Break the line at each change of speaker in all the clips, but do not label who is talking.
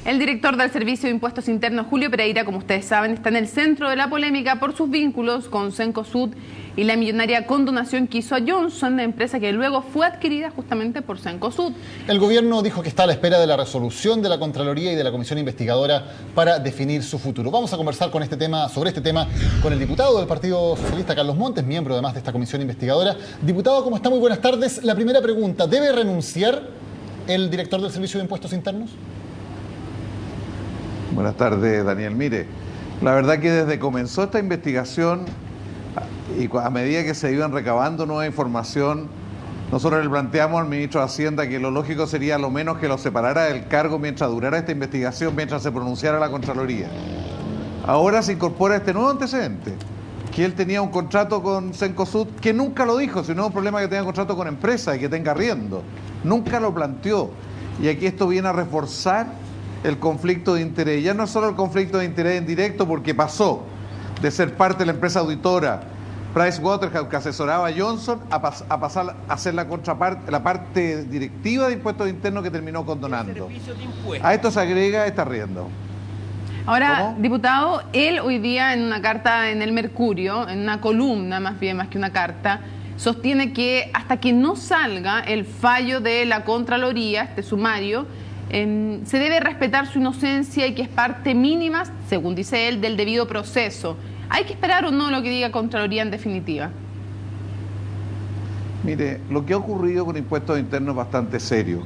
El director del Servicio de Impuestos Internos, Julio Pereira, como ustedes saben, está en el centro de la polémica por sus vínculos con Cencosud y la millonaria condonación que hizo a Johnson, la empresa que luego fue adquirida justamente por Cencosud.
El gobierno dijo que está a la espera de la resolución de la Contraloría y de la Comisión Investigadora para definir su futuro. Vamos a conversar sobre este tema con el diputado del Partido Socialista, Carlos Montes, miembro además de esta Comisión Investigadora. Diputado, ¿cómo está? Muy buenas tardes. La primera pregunta, ¿debe renunciar el director del Servicio de Impuestos Internos?
Buenas tardes, Daniel. Mire, la verdad que desde que comenzó esta investigación y a medida que se iban recabando nueva información, nosotros le planteamos al ministro de Hacienda que lo lógico sería lo menos que lo separara del cargo mientras durara esta investigación, mientras se pronunciara la Contraloría. Ahora se incorpora este nuevo antecedente, que él tenía un contrato con Cencosud, que nunca lo dijo, sino un problema que tenga contrato con empresa y que tenga arriendo. Nunca lo planteó. Y aquí esto viene a reforzar el conflicto de interés. Ya no es solo el conflicto de interés en directo, porque pasó de ser parte de la empresa auditora PricewaterhouseCoopers, que asesoraba a Johnson, a pasar a ser la contraparte, la parte directiva de impuestos internos que terminó condonando. A esto se agrega este arriendo.
Ahora,
¿Cómo?
diputado, él hoy día en una carta en el Mercurio, en una columna más bien, más que una carta, sostiene que hasta que no salga el fallo de la Contraloría, este sumario, se debe respetar su inocencia y que es parte mínima, según dice él, del debido proceso. ¿Hay que esperar o no lo que diga Contraloría en definitiva?
Mire, lo que ha ocurrido con impuestos internos es bastante serio.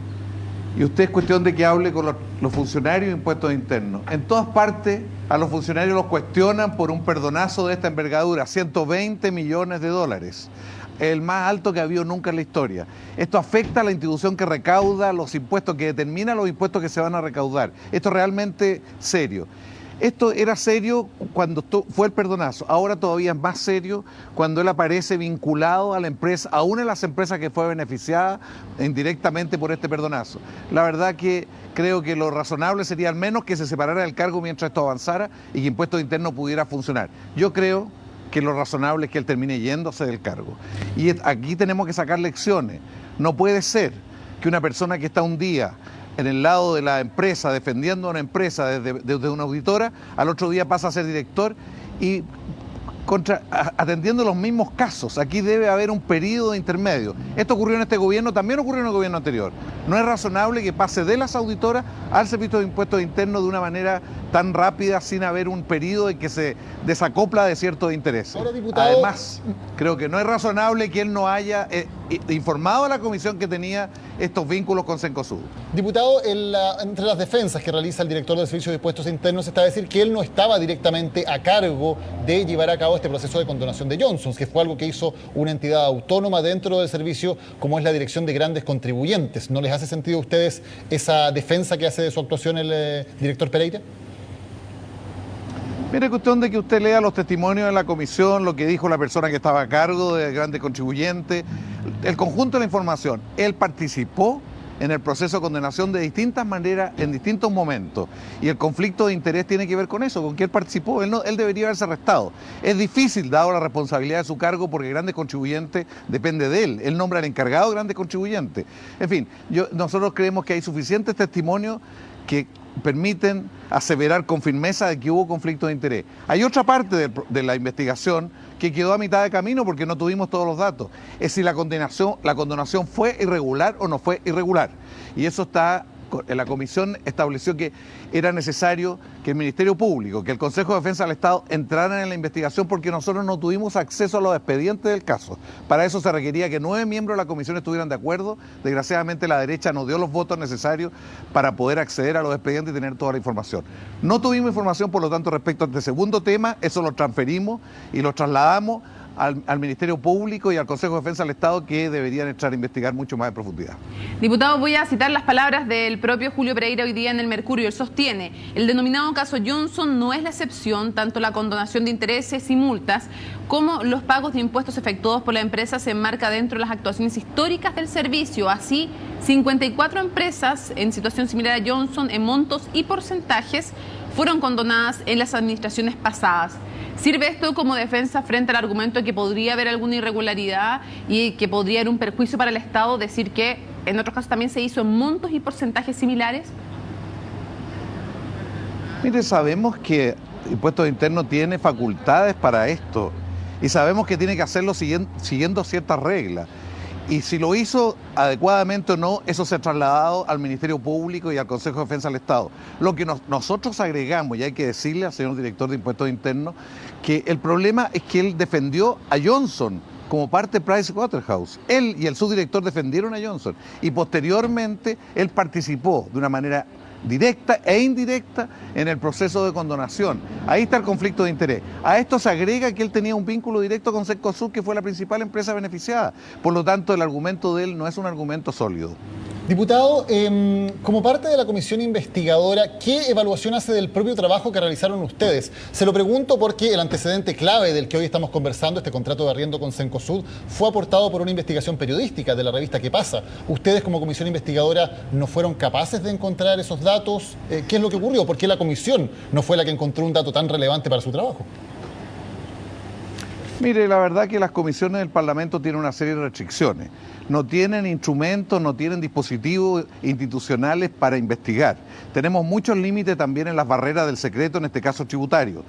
Y usted es cuestión de que hable con los funcionarios de impuestos internos. En todas partes a los funcionarios los cuestionan por un perdonazo de esta envergadura, 120 millones de dólares. El más alto que ha habido nunca en la historia. Esto afecta a la institución que recauda los impuestos, que determina los impuestos que se van a recaudar. Esto es realmente serio. Esto era serio cuando fue el perdonazo, ahora todavía es más serio cuando él aparece vinculado a la empresa, a una de las empresas que fue beneficiada indirectamente por este perdonazo. La verdad que creo que lo razonable sería al menos que se separara del cargo mientras esto avanzara y que Impuestos Internos pudiera funcionar. Yo creo que lo razonable es que él termine yéndose del cargo. Y aquí tenemos que sacar lecciones. No puede ser que una persona que está un día en el lado de la empresa, defendiendo a una empresa desde una auditora, al otro día pasa a ser director y atendiendo los mismos casos. Aquí debe haber un periodo intermedio. Esto ocurrió en este gobierno, también ocurrió en el gobierno anterior. No es razonable que pase de las auditoras al Servicio de Impuestos Internos de una manera tan rápida, sin haber un periodo en que se desacopla de ciertos intereses.
Ahora, diputado...
Además, creo que no es razonable que él no haya informado a la comisión que tenía estos vínculos con Cencosud.
Diputado, entre las defensas que realiza el director del Servicio de Impuestos Internos está a decir que él no estaba directamente a cargo de llevar a cabo este proceso de condonación de Johnson, que fue algo que hizo una entidad autónoma dentro del servicio, como es la Dirección de Grandes Contribuyentes. ¿No les hace sentido a ustedes esa defensa que hace de su actuación el director Pereira?
Mire, cuestión de que usted lea los testimonios de la comisión, lo que dijo la persona que estaba a cargo de Grandes Contribuyentes, el conjunto de la información. Él participó en el proceso de condenación de distintas maneras, en distintos momentos. Y el conflicto de interés tiene que ver con eso, con que él participó. Él debería haberse arrestado. Es difícil, dado la responsabilidad de su cargo, porque Grandes Contribuyentes depende de él. Él nombra al encargado de Grandes Contribuyentes. En fin, nosotros creemos que hay suficientes testimonios que permiten aseverar con firmeza de que hubo conflicto de interés. Hay otra parte de la investigación que quedó a mitad de camino porque no tuvimos todos los datos. Es si la condonación fue irregular o no fue irregular. Y eso está... La comisión estableció que era necesario que el Ministerio Público, que el Consejo de Defensa del Estado entraran en la investigación porque nosotros no tuvimos acceso a los expedientes del caso. Para eso se requería que 9 miembros de la comisión estuvieran de acuerdo. Desgraciadamente la derecha no dio los votos necesarios para poder acceder a los expedientes y tener toda la información. No tuvimos información, por lo tanto, respecto a este segundo tema. Eso lo transferimos y lo trasladamos al Ministerio Público y al Consejo de Defensa del Estado, que deberían entrar a investigar mucho más en profundidad.
Diputado, voy a citar las palabras del propio Julio Pereira hoy día en el Mercurio. Él sostiene: el denominado caso Johnson no es la excepción. Tanto la condonación de intereses y multas como los pagos de impuestos efectuados por la empresa se enmarca dentro de las actuaciones históricas del servicio. Así, 54 empresas en situación similar a Johnson en montos y porcentajes fueron condonadas en las administraciones pasadas. ¿Sirve esto como defensa frente al argumento de que podría haber alguna irregularidad y que podría haber un perjuicio para el Estado, decir que en otros casos también se hizo en montos y porcentajes similares?
Mire, sabemos que Impuestos Internos tiene facultades para esto y sabemos que tiene que hacerlo siguiendo ciertas reglas. Y si lo hizo adecuadamente o no, eso se ha trasladado al Ministerio Público y al Consejo de Defensa del Estado. Lo que nosotros agregamos, y hay que decirle al señor director de Impuestos Internos, que el problema es que él defendió a Johnson como parte de Pricewaterhouse. Él y el subdirector defendieron a Johnson y posteriormente él participó de una manera directa e indirecta en el proceso de condonación. Ahí está el conflicto de interés. A esto se agrega que él tenía un vínculo directo con Cencosud, que fue la principal empresa beneficiada. Por lo tanto, el argumento de él no es un argumento sólido.
Diputado, como parte de la comisión investigadora, ¿qué evaluación hace del propio trabajo que realizaron ustedes? Se lo pregunto porque el antecedente clave del que hoy estamos conversando, este contrato de arriendo con Cencosud, fue aportado por una investigación periodística de la revista ¿Qué pasa? ¿Ustedes como comisión investigadora no fueron capaces de encontrar esos datos? ¿Qué es lo que ocurrió? ¿Por qué la comisión no fue la que encontró un dato tan relevante para su trabajo?
Mire, la verdad que las comisiones del Parlamento tienen una serie de restricciones. No tienen instrumentos, no tienen dispositivos institucionales para investigar. Tenemos muchos límites también en las barreras del secreto, en este caso tributario.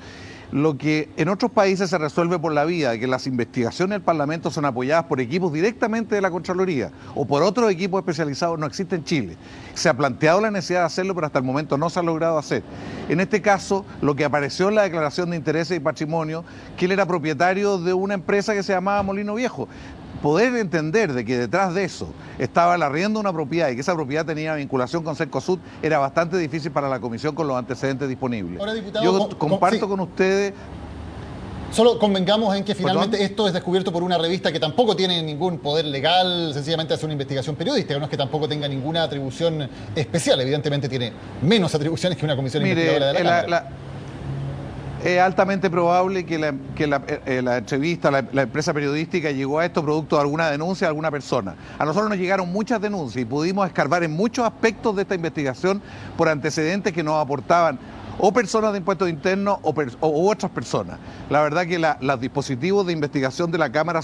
Lo que en otros países se resuelve por la vía de que las investigaciones del Parlamento son apoyadas por equipos directamente de la Contraloría o por otros equipos especializados, no existe en Chile. Se ha planteado la necesidad de hacerlo, pero hasta el momento no se ha logrado hacer. En este caso, lo que apareció en la declaración de intereses y patrimonio, que él era propietario de una empresa que se llamaba Molino Viejo. Poder entender de que detrás de eso estaba el arriendo de una propiedad y que esa propiedad tenía vinculación con Cencosud era bastante difícil para la comisión con los antecedentes disponibles.
Ahora, diputado,
yo comparto con ustedes.
Solo convengamos en que finalmente esto es descubierto por una revista que tampoco tiene ningún poder legal, sencillamente hace una investigación periodística, no es que tampoco tenga ninguna atribución especial, evidentemente tiene menos atribuciones que una comisión investigadora de la Cámara.
Es altamente probable que la entrevista, la empresa periodística llegó a esto producto de alguna denuncia de alguna persona. A nosotros nos llegaron muchas denuncias y pudimos escarbar en muchos aspectos de esta investigación por antecedentes que nos aportaban o personas de impuestos internos o otras personas. La verdad que los dispositivos de investigación de la Cámara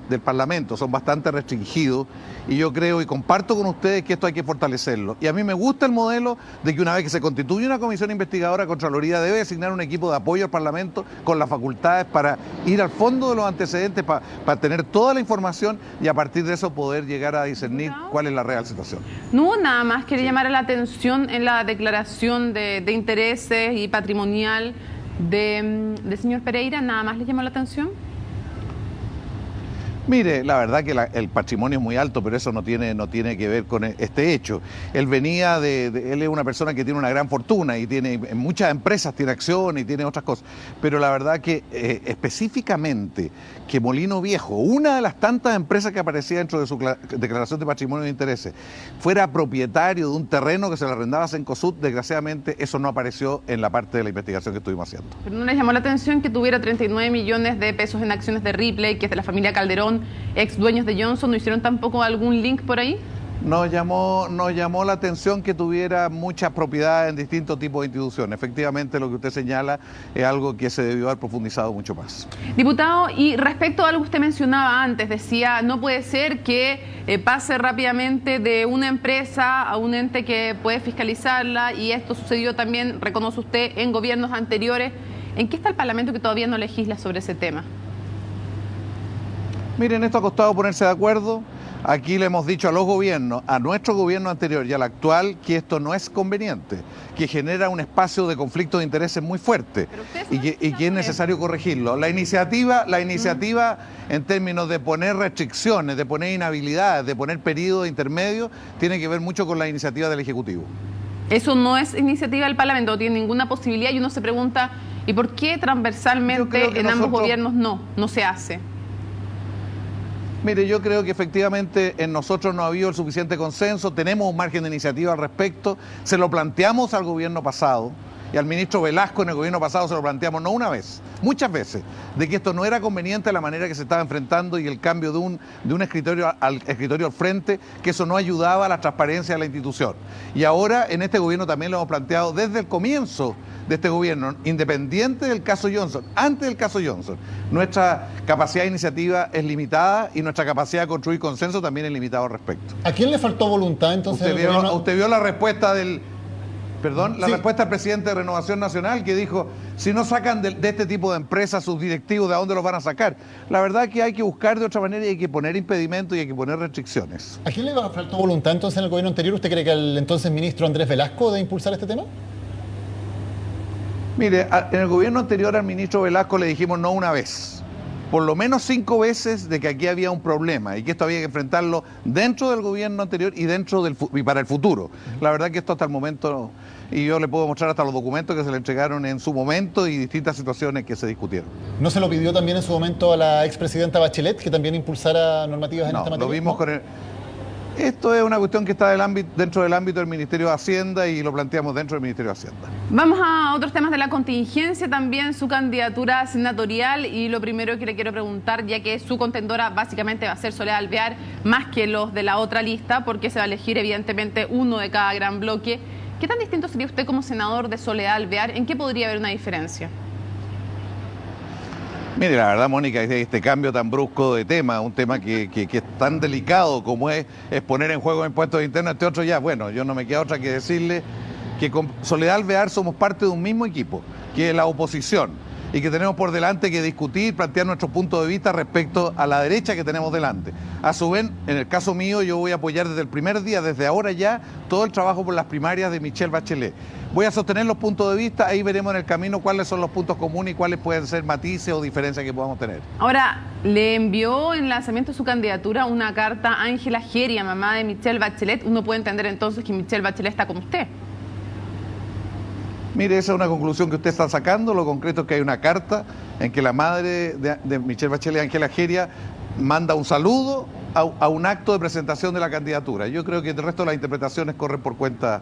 del Parlamento son bastante restringidos y yo creo y comparto con ustedes que esto hay que fortalecerlo. Y a mí me gusta el modelo de que una vez que se constituye una comisión investigadora, Contraloría debe designar un equipo de apoyo al Parlamento con las facultades para ir al fondo de los antecedentes, para tener toda la información y a partir de eso poder llegar a discernir cuál es la real situación.
No hubo nada más que llamar la atención en la declaración de intereses y patrimonial de señor Pereira, ¿nada más le llamó la atención?
Mire, la verdad que el patrimonio es muy alto, pero eso no tiene que ver con este hecho. Él venía él es una persona que tiene una gran fortuna y tiene en muchas empresas, tiene acciones y tiene otras cosas. Pero la verdad que específicamente que Molino Viejo, una de las tantas empresas que aparecía dentro de su declaración de patrimonio de intereses, fuera propietario de un terreno que se le arrendaba a Cencosud, desgraciadamente eso no apareció en la parte de la investigación que estuvimos haciendo.
¿Pero no les llamó la atención que tuviera 39 millones de pesos en acciones de Ripley, que es de la familia Calderón, ex dueños de Johnson? ¿No hicieron tampoco algún link por ahí?
Nos llamó la atención que tuviera muchas propiedades en distintos tipos de instituciones. Efectivamente, lo que usted señala es algo que se debió haber profundizado mucho más.
Diputado, y respecto a algo que usted mencionaba antes, decía, no puede ser que pase rápidamente de una empresa a un ente que puede fiscalizarla, y esto sucedió también, reconoce usted, en gobiernos anteriores. ¿En qué está el Parlamento que todavía no legisla sobre ese tema?
Miren, esto ha costado ponerse de acuerdo. Aquí le hemos dicho a los gobiernos, a nuestro gobierno anterior y al actual, que esto no es conveniente, que genera un espacio de conflicto de intereses muy fuerte y que es necesario corregirlo. La iniciativa en términos de poner restricciones, de poner inhabilidades, de poner periodos intermedios, tiene que ver mucho con la iniciativa del Ejecutivo.
Eso no es iniciativa del Parlamento, no tiene ninguna posibilidad, y uno se pregunta, ¿y por qué transversalmente en ambos gobiernos no se hace?
Mire, yo creo que efectivamente en nosotros no ha habido el suficiente consenso, tenemos un margen de iniciativa al respecto, se lo planteamos al gobierno pasado y al ministro Velasco en el gobierno pasado se lo planteamos no una vez, muchas veces, de que esto no era conveniente de la manera que se estaba enfrentando y el cambio de un escritorio al frente, que eso no ayudaba a la transparencia de la institución. Y ahora en este gobierno también lo hemos planteado desde el comienzo de este gobierno, independiente del caso Johnson, antes del caso Johnson. Nuestra capacidad de iniciativa es limitada y nuestra capacidad de construir consenso también es limitada al respecto.
¿A quién le faltó voluntad entonces?
Usted vio la respuesta del... Perdón, la
Sí.
respuesta del presidente de Renovación Nacional, que dijo, si no sacan de este tipo de empresas sus directivos, ¿de dónde los van a sacar? La verdad que hay que buscar de otra manera y hay que poner impedimentos y hay que poner restricciones.
¿A quién le faltó voluntad entonces en el gobierno anterior? ¿Usted cree que al entonces ministro Andrés Velasco de impulsar este tema?
Mire, en el gobierno anterior al ministro Velasco le dijimos no una vez, por lo menos 5 veces de que aquí había un problema y que esto había que enfrentarlo dentro del gobierno anterior y para el futuro. La verdad que esto hasta el momento, y yo le puedo mostrar hasta los documentos que se le entregaron en su momento y distintas situaciones que se discutieron.
¿No se lo pidió también en su momento a la expresidenta Bachelet que también impulsara normativas en esta
No,
materia?
lo vimos con el... Esto es una cuestión que está dentro del ámbito del Ministerio de Hacienda y lo planteamos dentro del Ministerio de Hacienda.
Vamos a otros temas de la contingencia, también su candidatura senatorial, y lo primero que le quiero preguntar, ya que su contendora básicamente va a ser Soledad Alvear, más que los de la otra lista, porque se va a elegir evidentemente uno de cada gran bloque. ¿Qué tan distinto sería usted como senador de Soledad Alvear? ¿En qué podría haber una diferencia?
Mire, la verdad, Mónica, este cambio tan brusco de tema, un tema que es tan delicado como es poner en juego impuestos internos, este otro ya, bueno, yo no me queda otra que decirle que con Soledad Alvear somos parte de un mismo equipo, que es la oposición, y que tenemos por delante que discutir, plantear nuestro punto de vista respecto a la derecha que tenemos delante. A su vez, en el caso mío, yo voy a apoyar desde el primer día, desde ahora ya, todo el trabajo por las primarias de Michelle Bachelet. Voy a sostener los puntos de vista, ahí veremos en el camino cuáles son los puntos comunes y cuáles pueden ser matices o diferencias que podamos tener.
Ahora, le envió en lanzamiento de su candidatura una carta a Ángela Geria, mamá de Michelle Bachelet. Uno puede entender entonces que Michelle Bachelet está con usted.
Mire, esa es una conclusión que usted está sacando. Lo concreto es que hay una carta en que la madre de Michelle Bachelet, Ángela Geria, manda un saludo a un acto de presentación de la candidatura. Yo creo que el resto de las interpretaciones corren por cuenta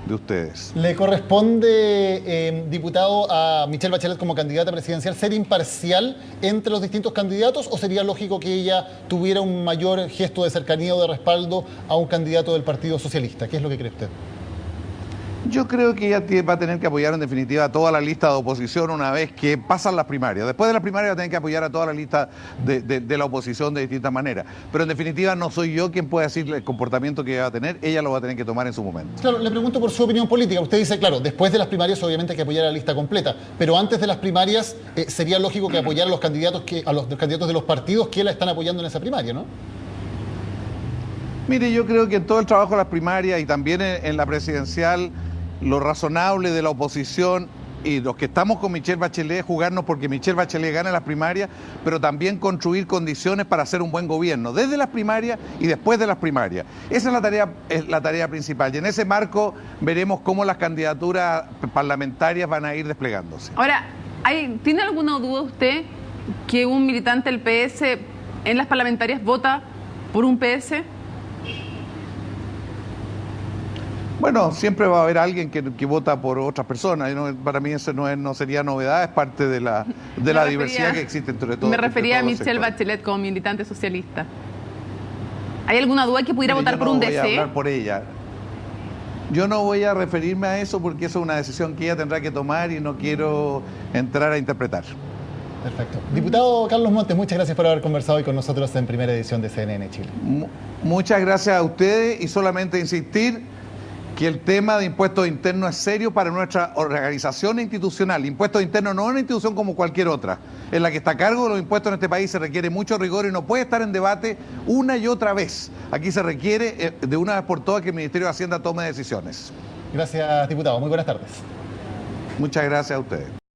de ustedes.
¿Le corresponde, diputado, a Michelle Bachelet como candidata presidencial ser imparcial entre los distintos candidatos, o sería lógico que ella tuviera un mayor gesto de cercanía o de respaldo a un candidato del Partido Socialista? ¿Qué es lo que cree usted?
Yo creo que ella va a tener que apoyar en definitiva a toda la lista de oposición una vez que pasan las primarias. Después de las primarias va a tener que apoyar a toda la lista de la oposición de distintas maneras. Pero en definitiva no soy yo quien puede decir el comportamiento que ella va a tener, ella lo va a tener que tomar en su momento.
Claro, le pregunto por su opinión política. Usted dice, claro, después de las primarias obviamente hay que apoyar a la lista completa, pero antes de las primarias sería lógico que apoyar a los candidatos de los partidos que la están apoyando en esa primaria, ¿no?
Mire, yo creo que en todo el trabajo de las primarias y también en la presidencial, lo razonable de la oposición y los que estamos con Michelle Bachelet, jugarnos porque Michelle Bachelet gane las primarias, pero también construir condiciones para hacer un buen gobierno, desde las primarias y después de las primarias. Esa es la tarea principal, y en ese marco veremos cómo las candidaturas parlamentarias van a ir desplegándose.
Ahora, ¿tiene alguna duda usted que un militante del PS en las parlamentarias vota por un PS?
Bueno, siempre va a haber alguien que vota por otras personas. Para mí eso no sería novedad, es parte de la diversidad que existe entre todos.
Me refería a
todos los
Michelle
sectores.
Bachelet como militante socialista. ¿Hay alguna duda que pudiera
Mire,
votar por un DC?
Yo no voy a hablar por ella. Yo no voy a referirme a eso porque eso es una decisión que ella tendrá que tomar y no quiero entrar a interpretar.
Perfecto. Diputado Carlos Montes, muchas gracias por haber conversado hoy con nosotros en primera edición de CNN Chile.
Muchas gracias a ustedes y solamente insistir que el tema de impuestos internos es serio para nuestra organización institucional. Impuestos internos no es una institución como cualquier otra. En la que está a cargo de los impuestos en este país se requiere mucho rigor y no puede estar en debate una y otra vez. Aquí se requiere de una vez por todas que el Ministerio de Hacienda tome decisiones.
Gracias, diputado. Muy buenas tardes.
Muchas gracias a ustedes.